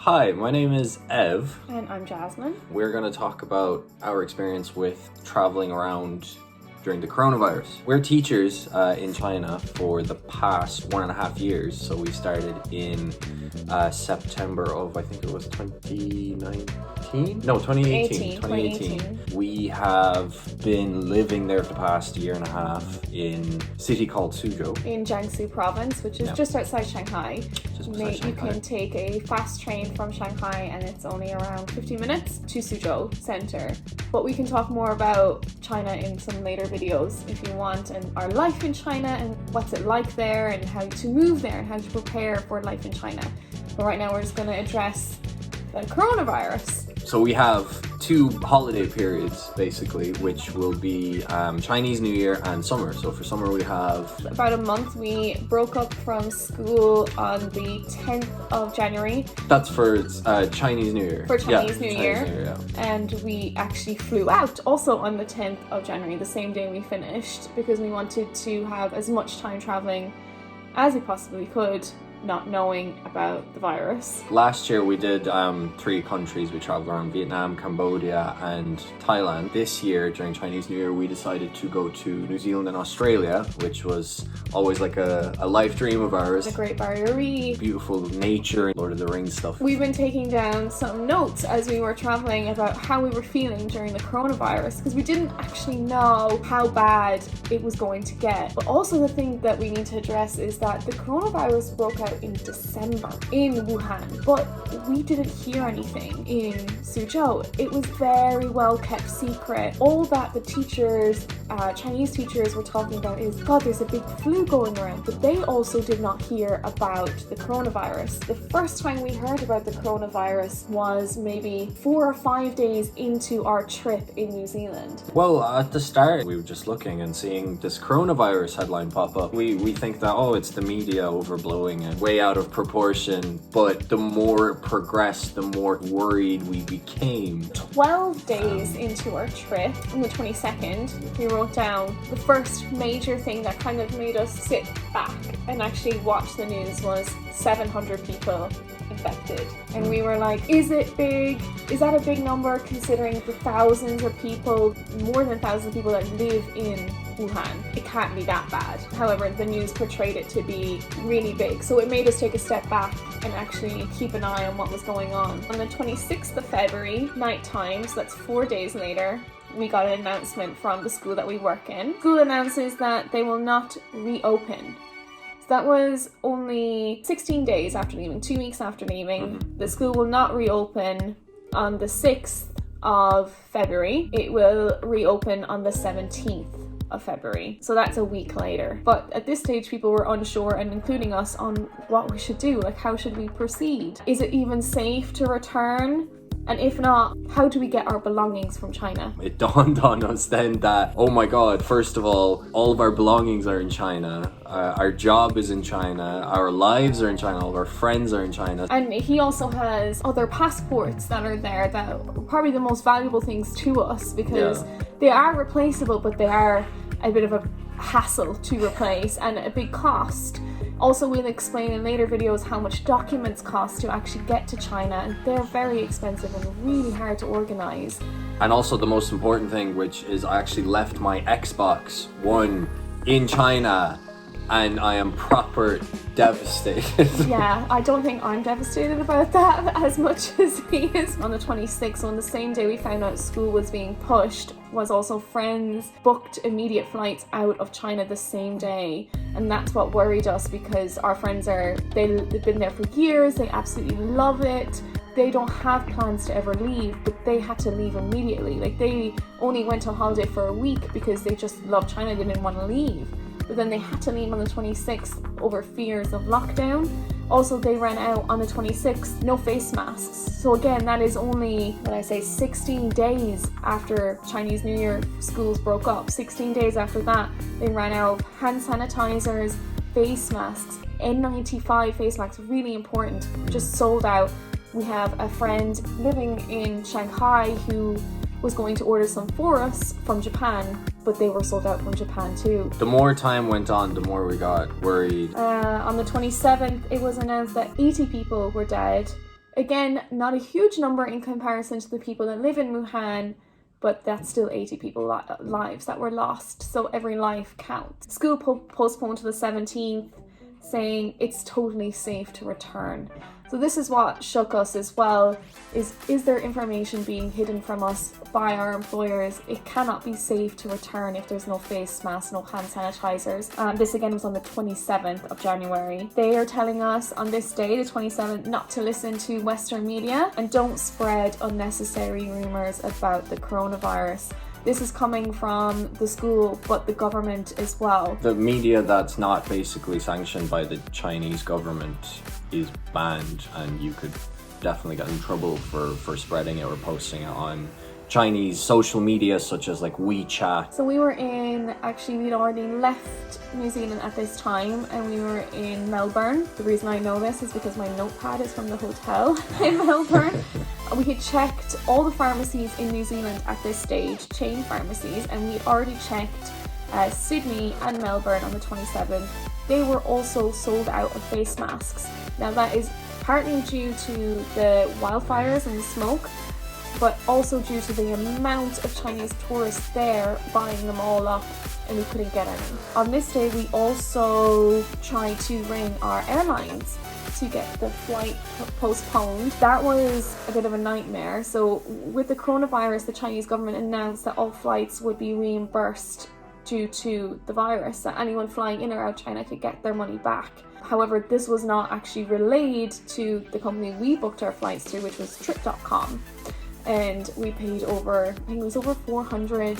Hi, my name is Ev. And I'm Jasmine. We're going to talk about our experience with traveling around during the coronavirus. We're teachers in China for the past 1.5 years. So we started in September of, I think it was 2019? No, 2018. We have been living there for the past 1.5 years in a city called Suzhou. In Jiangsu province, which is just outside Shanghai. You can take a fast train from Shanghai and it's only around 50 minutes to Suzhou center. But we can talk more about China in some later videos if you want, and our life in China and what's it like there and how to move there and how to prepare for life in China. But right now we're just going to address the coronavirus. So we have 2 holiday periods basically, which will be Chinese New Year and summer. So for summer we have about a month. We broke up from school on the 10th of January. That's for Chinese New Year. For Chinese New Year. Yeah. And we actually flew out also on the 10th of January, the same day we finished, because we wanted to have as much time traveling as we possibly could, not knowing about the virus. Last year we did 3 countries. We traveled around Vietnam, Cambodia and Thailand. This year during Chinese New Year we decided to go to New Zealand and Australia, which was always like a life dream of ours. The Great Barrier Reef. Beautiful nature and Lord of the Rings stuff. We've been taking down some notes as we were traveling about how we were feeling during the coronavirus, because we didn't actually know how bad it was going to get. But also the thing that we need to address is that the coronavirus broke out in December in Wuhan, but we didn't hear anything in Suzhou. It was very well kept secret. All that the teachers, Chinese teachers, were talking about is, God, there's a big flu going around, but they also did not hear about the coronavirus. The first time we heard about the coronavirus was maybe 4 or 5 days into our trip in New Zealand. Well, at the start we were just looking and seeing this coronavirus headline pop up. We think that, oh, it's the media overblowing it, way out of proportion, but the more it progressed, the more worried we became. 12 days into our trip, on the 22nd, we wrote down the first major thing that kind of made us sit back and actually watch the news was 700 people infected. And we were like, is it big? Is that a big number considering the thousands of people, more than thousands of people that live in Wuhan? It can't be that bad. However, the news portrayed it to be really big. So it made us take a step back and actually keep an eye on what was going on. On the 26th of February, night time, so that's 4 days later, we got an announcement from the school that we work in. School announces that they will not reopen. So that was only 16 days after leaving, 2 weeks after leaving. The school will not reopen on the 6th of February. It will reopen on the 17th of February. So that's a week later. But at this stage, people were unsure, and including us, on what we should do. Like, how should we proceed? Is it even safe to return? And if not, how do we get our belongings from China? It dawned on us then that, oh my God, first of all of our belongings are in China. Our job is in China. Our lives are in China. All of our friends are in China. And he also has other passports that are there that are probably the most valuable things to us, because they are replaceable, but they are a bit of a hassle to replace and a big cost. Also, we'll explain in later videos how much documents cost to actually get to China, and they're very expensive and really hard to organize. And also the most important thing, which is I actually left my Xbox One in China, and I am proper devastated. Yeah, I don't think I'm devastated about that as much as he is. On the 26th, on the same day we found out school was being pushed, was also friends booked immediate flights out of China the same day. And that's what worried us, because our friends they've been there for years, they absolutely love it. They don't have plans to ever leave, but they had to leave immediately. Like, they only went on holiday for a week because they just love China, they didn't want to leave. But then they had to leave on the 26th over fears of lockdown. Also, they ran out on the 26th, no face masks. So again, that is only, 16 days after Chinese New Year schools broke up. 16 days after that, they ran out of hand sanitizers, face masks, N95 face masks, really important, just sold out. We have a friend living in Shanghai who was going to order some for us from Japan, but they were sold out from Japan too. The more time went on, the more we got worried. On the 27th, it was announced that 80 people were dead Again, not a huge number in comparison to the people that live in Wuhan, but that's still 80 people lives that were lost. So every life counts. School postponed to the 17th, saying it's totally safe to return. So this is what shook us as well, is there information being hidden from us by our employers? It cannot be safe to return if there's no face masks, no hand sanitizers. This again was on the 27th of January. They are telling us on this day, the 27th, not to listen to Western media and don't spread unnecessary rumors about the coronavirus. This is coming from the school, but the government as well. The media that's not basically sanctioned by the Chinese government is banned, and you could definitely get in trouble for spreading it or posting it on Chinese social media such as like WeChat. So we'd already left New Zealand at this time, and we were in Melbourne. The reason I know this is because my notepad is from the hotel in Melbourne. We had checked all the pharmacies in New Zealand at this stage, chain pharmacies, and we'd already checked Sydney and Melbourne on the 27th. They were also sold out of face masks. Now that is partly due to the wildfires and the smoke, but also due to the amount of Chinese tourists there buying them all up, and we couldn't get any. On this day, we also tried to ring our airlines to get the flight postponed. That was a bit of a nightmare. So with the coronavirus, the Chinese government announced that all flights would be reimbursed due to the virus, that anyone flying in or out China could get their money back. However, this was not actually relayed to the company we booked our flights through, which was Trip.com. And we paid over 400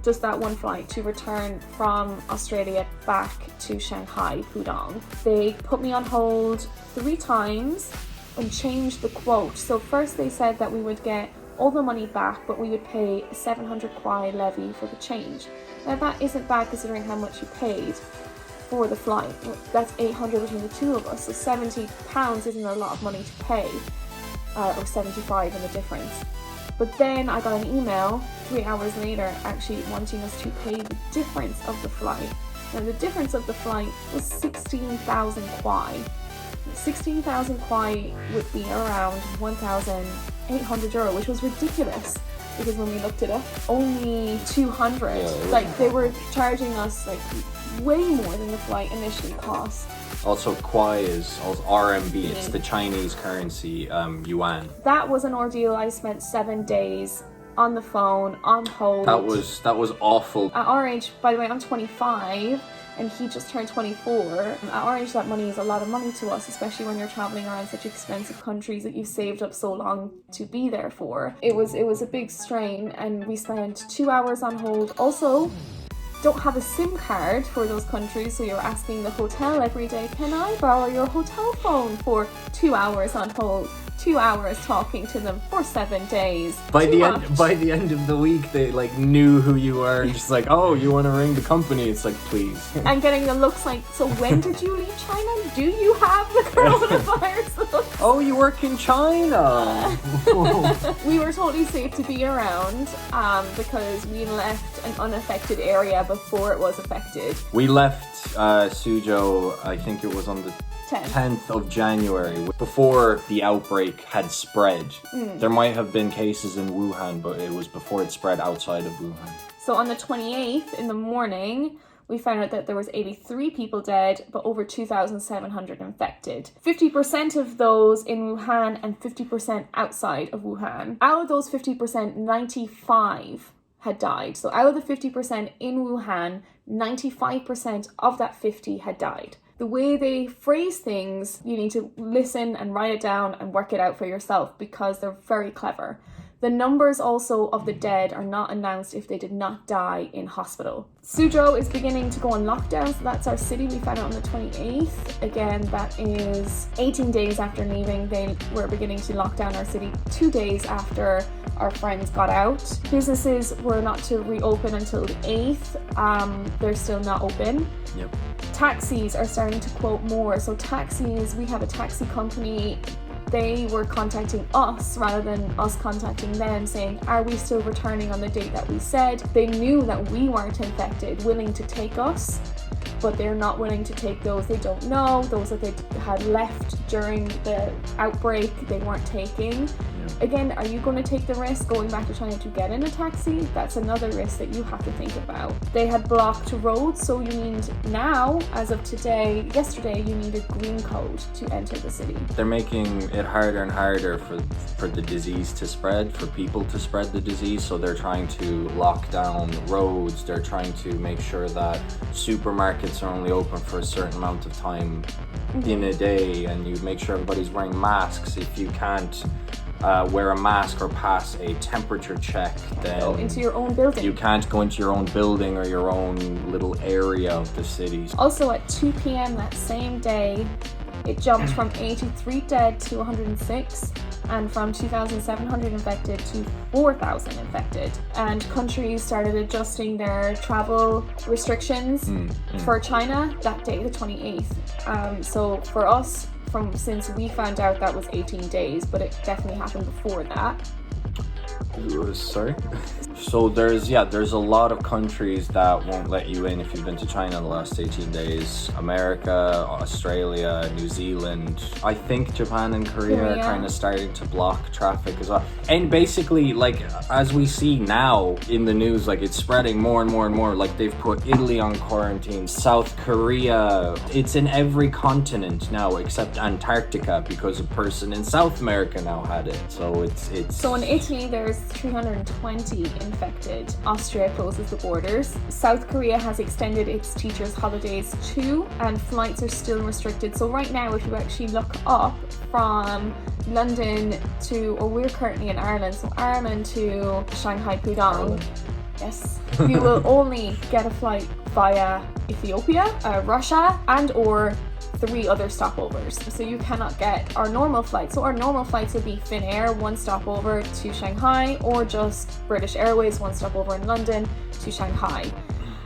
just that one flight to return from Australia back to Shanghai, Pudong. They put me on hold 3 times and changed the quote. So first they said that we would get all the money back, but we would pay a 700 kwai levy for the change. Now that isn't bad considering how much you paid for the flight. That's 800 between the two of us, so £70 isn't a lot of money to pay, or 75 in the difference. But then I got an email 3 hours later actually wanting us to pay the difference of the flight. Now the difference of the flight was 16,000 kwai. 16,000 kwai would be around 1,800 euro, which was ridiculous because when we looked it up, only 200. They were charging us way more than the flight initially cost. Also, kwai is also RMB. It's the Chinese currency, yuan. That was an ordeal. I spent 7 days on the phone, on hold. That was awful. At our age, by the way, I'm 25 and he just turned 24. At our age, that money is a lot of money to us, especially when you're traveling around such expensive countries that you've saved up so long to be there for. It was a big strain, and we spent 2 hours on hold. Also, don't have a SIM card for those countries, so you're asking the hotel every day, can I borrow your hotel phone for 2 hours on hold? 2 hours talking to them for 7 days. By the end of the week, they knew who you were, and just oh, you want to ring the company? It's please. And getting the looks so when did you leave China? Do you have the coronavirus? Oh, you work in China. We were totally safe to be around because we left an unaffected area before it was affected. We left Suzhou, I think it was on the 10th of January, before the outbreak had spread. There might have been cases in Wuhan, but it was before it spread outside of Wuhan. So on the 28th in the morning, we found out that there was 83 people dead, but over 2,700 infected. 50% of those in Wuhan and 50% outside of Wuhan. Out of those 50%, 95 had died. So out of the 50% in Wuhan, 95% of that 50 had died. The way they phrase things, you need to listen and write it down and work it out for yourself because they're very clever. The numbers also of the dead are not announced if they did not die in hospital. Suzhou is beginning to go on lockdown, so that's our city. We found out on the 28th. Again, that is 18 days after leaving. They were beginning to lock down our city 2 days after our friends got out. Businesses were not to reopen until the 8th. They're still not open. Yep. Taxis are starting to quote more. So taxis, we have a taxi company. They were contacting us rather than us contacting them, saying, are we still returning on the date that we said? They knew that we weren't infected, willing to take us. but they're not willing to take those they don't know, those that they had left during the outbreak they weren't taking. Again, are you going to take the risk going back to China to get in a taxi? That's another risk that you have to think about. They had blocked roads, so you need now, as of today, yesterday, you need a green code to enter the city. They're making it harder and harder for the disease to spread, for people to spread the disease. So they're trying to lock down roads. They're trying to make sure that supermarkets are only open for a certain amount of time in a day, and you make sure everybody's wearing masks. If you can't wear a mask or pass a temperature check, then Go into your own building. you can't go into your own building or your own little area of the city. Also at 2 p.m. that same day, it jumped from 83 dead to 106, and from 2,700 infected to 4,000 infected. And countries started adjusting their travel restrictions for China that day, the 28th. So for us, since we found out, that was 18 days, but it definitely happened before that. Sorry? So there's a lot of countries that won't let you in if you've been to China in the last 18 days. America, Australia, New Zealand. I think Japan and Korea are kind of starting to block traffic as well. And basically, like, as we see now in the news, like, it's spreading more and more and more. Like, they've put Italy on quarantine, South Korea. It's in every continent now except Antarctica, because a person in South America now had it. So it's So in Italy, there's 320 infected. Austria closes the borders. South Korea has extended its teachers' holidays too, and flights are still restricted. So right now, if you actually look up from London to, or we're currently in Ireland, so Ireland to Shanghai Pudong, yes, you will only get a flight via Ethiopia, Russia, and or 3 other stopovers. So you cannot get our normal flights. So our normal flights would be Finnair, 1 stopover to Shanghai, or just British Airways, 1 stopover in London to Shanghai.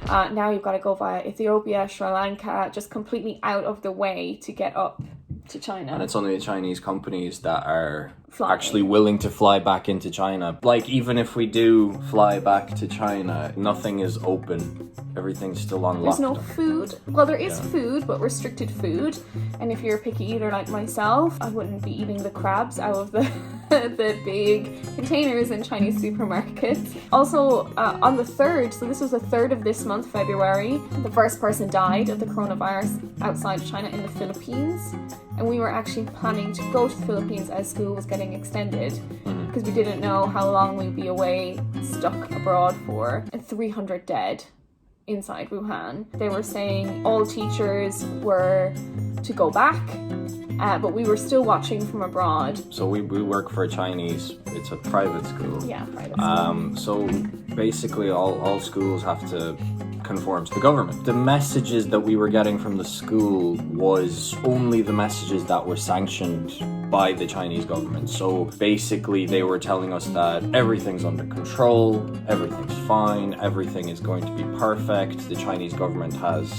Now you've got to go via Ethiopia, Sri Lanka, just completely out of the way to get up to China. And it's only the Chinese companies that are Flying. actually willing to fly back into China. Like, even if we do fly back to China, nothing is open. Everything's still on There's no lockdown. food. Well, there is food, but restricted food. And if you're a picky eater like myself, I wouldn't be eating the crabs out of the the big containers in Chinese supermarkets. Also, on the 3rd, so this was the 3rd of this month, February, the first person died of the coronavirus outside of China in the Philippines. And we were actually planning to go to the Philippines as school was getting extended, because we didn't know how long we'd be away, stuck abroad for. And 300 dead inside Wuhan. They were saying all teachers were to go back, but we were still watching from abroad. So we work for a Chinese, it's a private school. Yeah, private school. So basically all schools have to conform to the government. The messages that we were getting from the school was only the messages that were sanctioned by the Chinese government. So basically they were telling us that everything's under control, everything's fine, everything is going to be perfect, the Chinese government has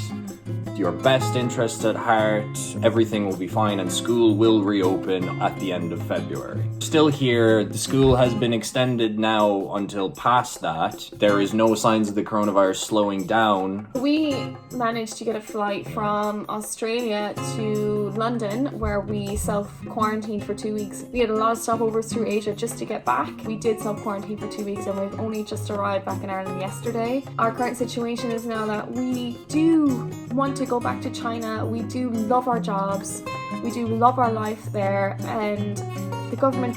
your best interests at heart, everything will be fine, and school will reopen at the end of February. Still here, the school has been extended now until past that. There is no signs of the coronavirus slowing down. We managed to get a flight from Australia to London, where we self-quarantined for 2 weeks. We had a lot of stopovers through Asia just to get back. We did self-quarantine for 2 weeks, and we've only just arrived back in Ireland yesterday. Our current situation is now that we do want to go back to China. We do love our jobs. We do love our life there, and the government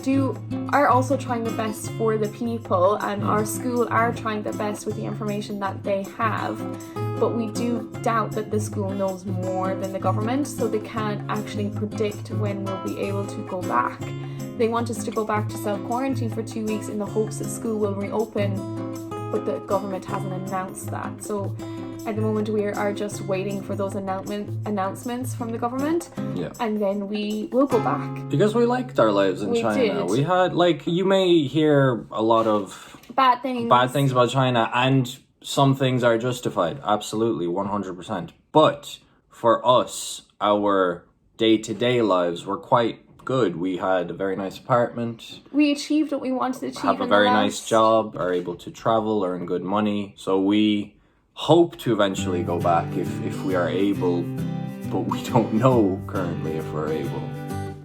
are also trying the best for the people, and our school are trying their best with the information that they have. But we do doubt that the school knows more than the government, so they can't actually predict when we'll be able to go back. They want us to go back to self-quarantine for 2 weeks in the hopes that school will reopen, but the government hasn't announced that. So at the moment, we are just waiting for those announcements from the government, and then we will go back. Because we liked our lives in China. Did. We had, like, you may hear a lot of Bad things about China, and some things are justified, absolutely, 100%. But for us, our day-to-day lives were quite good. We had a very nice apartment. We achieved what we wanted to achieve. Have a very nice job, are able to travel, earn good money. So we hope to eventually go back if we are able, but we don't know currently if we're able.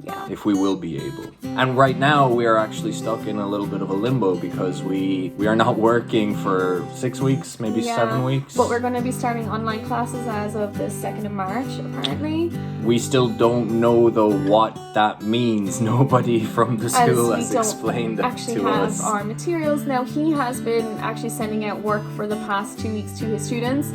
Yeah. If we will be able. And right now we are actually stuck in a little bit of a limbo because we are not working for 6 weeks, maybe 7 weeks. But we're going to be starting online classes as of the 2nd of March, apparently. We still don't know though what that means. Nobody from the school has explained that to us. Actually have our materials. Now he has been actually sending out work for the past 2 weeks to his students.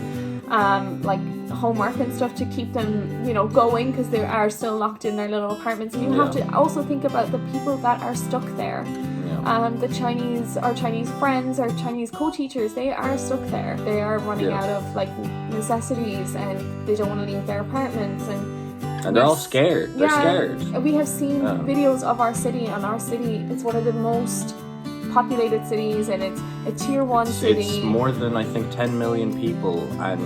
Like homework and stuff to keep them, going, because they are still locked in their little apartments. And you have to also think about the people that are stuck there. Our Chinese friends, our Chinese co-teachers, they are stuck there. They are running out of necessities, and they don't want to leave their apartments, and they're all scared. They're scared. We have seen videos of our city, and our city, it's one of the most populated cities, and it's a tier 1 city. It's more than, I think, 10 million people, and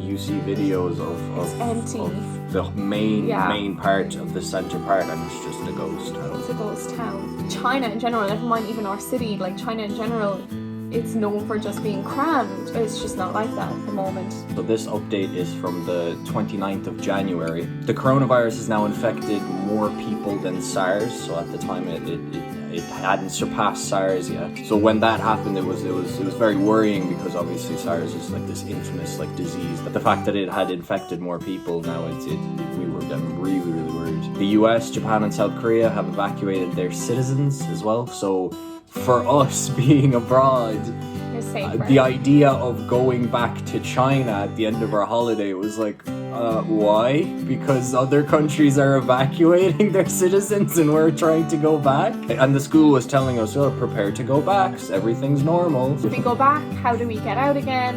you see videos of empty. Of the main part of the center part, and it's just a ghost town. It's a ghost town. China in general, never mind even our city, like China in general, it's known for just being crammed. It's just not like that at the moment. So this update is from the 29th of January. The coronavirus has now infected more people than SARS, so at the time it hadn't surpassed SARS yet. So when that happened, it was very worrying, because obviously SARS is like this infamous disease. But the fact that it had infected more people, now we were getting really, really worried. The US, Japan, and South Korea have evacuated their citizens as well. So for us being abroad, the idea of going back to China at the end of our holiday was like, why? Because other countries are evacuating their citizens and we're trying to go back? And the school was telling us, prepare to go back, everything's normal. If we go back, how do we get out again?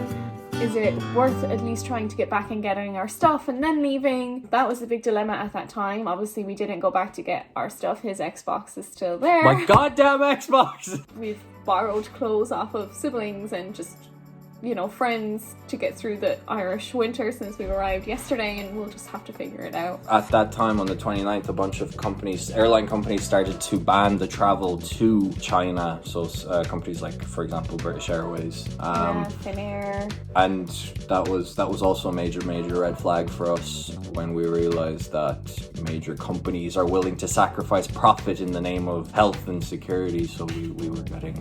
Is it worth at least trying to get back and getting our stuff and then leaving? That was the big dilemma at that time. Obviously, we didn't go back to get our stuff. His Xbox is still there. My goddamn Xbox! We've borrowed clothes off of siblings and just, friends to get through the Irish winter since we arrived yesterday, and we'll just have to figure it out. At that time, on the 29th, a bunch of airline companies started to ban the travel to China. So companies like, for example, British Airways. Finnair. And that was also a major red flag for us when we realized that major companies are willing to sacrifice profit in the name of health and security. So we were getting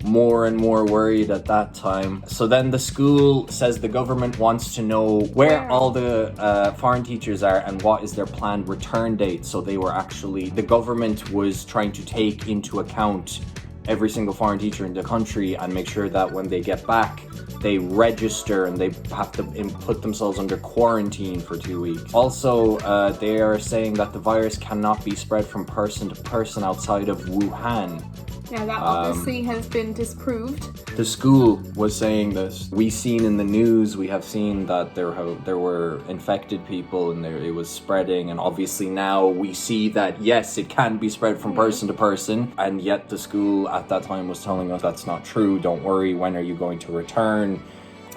more and more worried at that time. So then the school says the government wants to know where all the foreign teachers are and what is their planned return date. So the government was trying to take into account every single foreign teacher in the country and make sure that when they get back, they register and they have to put themselves under quarantine for 2 weeks. Also, they are saying that the virus cannot be spread from person to person outside of Wuhan. Now that obviously has been disproved. The school was saying this. We've seen in the news, we have seen that there were infected people and it was spreading, and obviously now we see that yes, it can be spread from person to person, and yet the school at that time was telling us that's not true, don't worry, when are you going to return?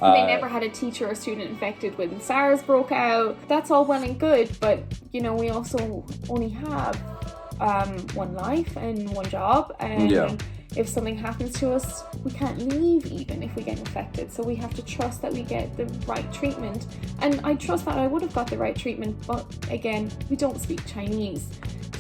They never had a teacher or student infected when SARS broke out. That's all well and good, but we also only have one life and one job, and if something happens to us, we can't leave even if we get infected. So we have to trust that we get the right treatment, and I trust that I would have got the right treatment, but again, we don't speak Chinese,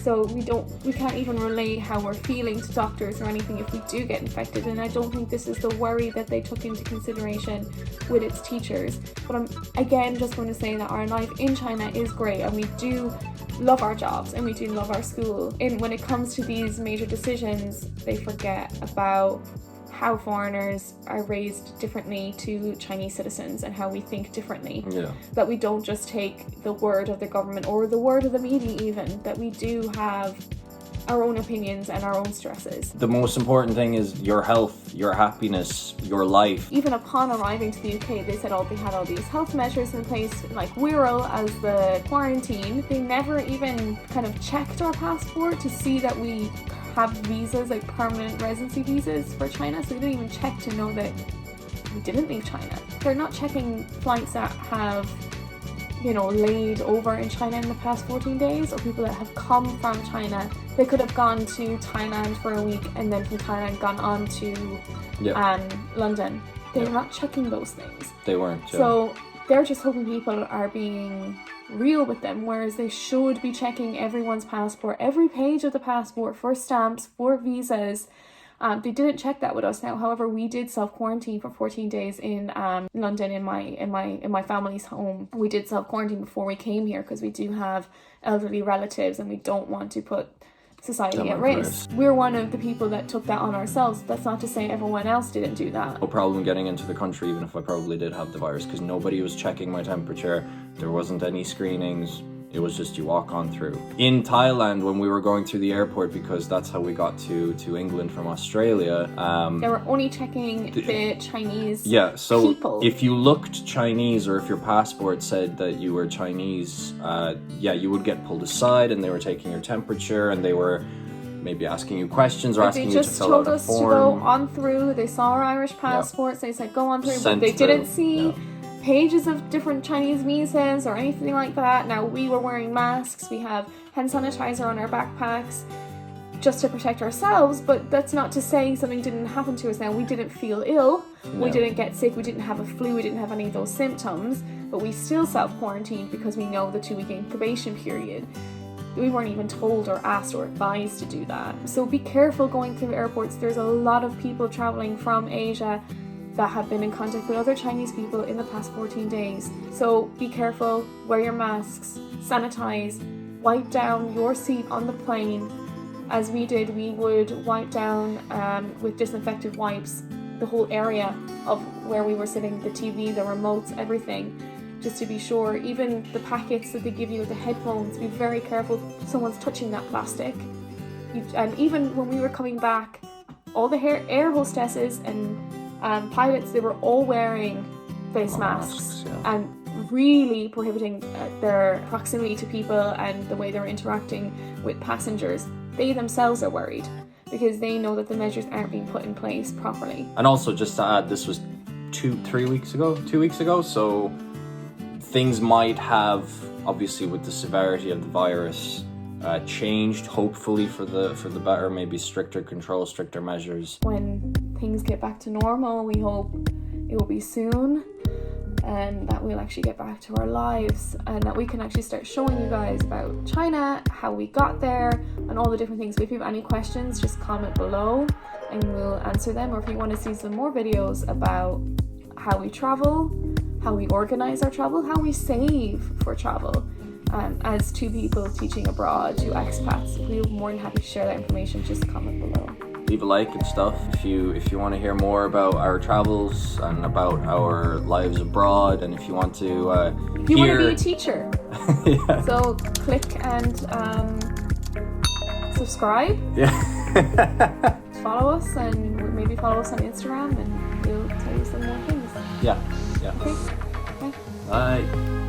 so we can't even relay how we're feeling to doctors or anything if we do get infected. And I don't think this is the worry that they took into consideration with its teachers. But I'm again just going to say that our life in China is great, and we do love our jobs and we do love our school. And when it comes to these major decisions, they forget about how foreigners are raised differently to Chinese citizens and how we think differently. That we don't just take the word of the government or the word of the media even, that we do have our own opinions and our own stresses. The most important thing is your health, your happiness, your life. Even upon arriving to the UK, they said they had all these health measures in place, like Wirral as the quarantine. They never even kind of checked our passport to see that we have visas, like permanent residency visas for China, so they didn't even check to know that we didn't leave China. They're not checking flights that have laid over in China in the past 14 days, or people that have come from China. They could have gone to Thailand for a week and then from Thailand gone on to London. they're not checking those things. They weren't. Yeah. So they're just hoping people are being real with them, whereas they should be checking everyone's passport, every page of the passport, for stamps, for visas. They didn't check that with us now. However, we did self-quarantine for 14 days in London in my family's home. We did self-quarantine before we came here because we do have elderly relatives and we don't want to put society at risk. We're one of the people that took that on ourselves. That's not to say everyone else didn't do that. No problem getting into the country, even if I probably did have the virus, because nobody was checking my temperature. There wasn't any screenings. It was just you walk on through. In Thailand, when we were going through the airport, because that's how we got to England from Australia. They were only checking the Chinese people. If you looked Chinese, or if your passport said that you were Chinese, you would get pulled aside and they were taking your temperature and they were maybe asking you questions or asking you to fill out a form. They just told us to go on through. They saw our Irish passports. They said go on through, but they didn't see pages of different Chinese visas or anything like that. Now, we were wearing masks, we have hand sanitizer on our backpacks just to protect ourselves, but that's not to say something didn't happen to us. Now, we didn't feel ill, we didn't get sick, we didn't have a flu, we didn't have any of those symptoms, but we still self-quarantined because we know the 2-week incubation period. We weren't even told or asked or advised to do that. So be careful going through airports. There's a lot of people traveling from Asia that have been in contact with other Chinese people in the past 14 days. So be careful, wear your masks, sanitize, wipe down your seat on the plane. As we did, we would wipe down with disinfectant wipes the whole area of where we were sitting, the TV, the remotes, everything, just to be sure. Even the packets that they give you with the headphones, be very careful if someone's touching that plastic. And even when we were coming back, all the air hostesses and pilots, they were all wearing face masks and really prohibiting their proximity to people and the way they're interacting with passengers. They themselves are worried because they know that the measures aren't being put in place properly. And also, just to add, this was 2 weeks ago, so things might have, obviously with the severity of the virus, changed, hopefully for the better, maybe stricter control, stricter measures. When things get back to normal, we hope it will be soon, and that we'll actually get back to our lives, and that we can actually start showing you guys about China, how we got there, and all the different things. If you have any questions, just comment below and we'll answer them. Or if you want to see some more videos about how we travel, how we organize our travel, how we save for travel, as 2 people teaching abroad, 2 expats, we're more than happy to share that information. Just comment below. Leave a like and stuff if you want to hear more about our travels and about our lives abroad, and if you want to if you want to be a teacher. So click and subscribe. Follow us, and maybe follow us on Instagram, and we'll tell you some more things. Yeah. Okay. Bye.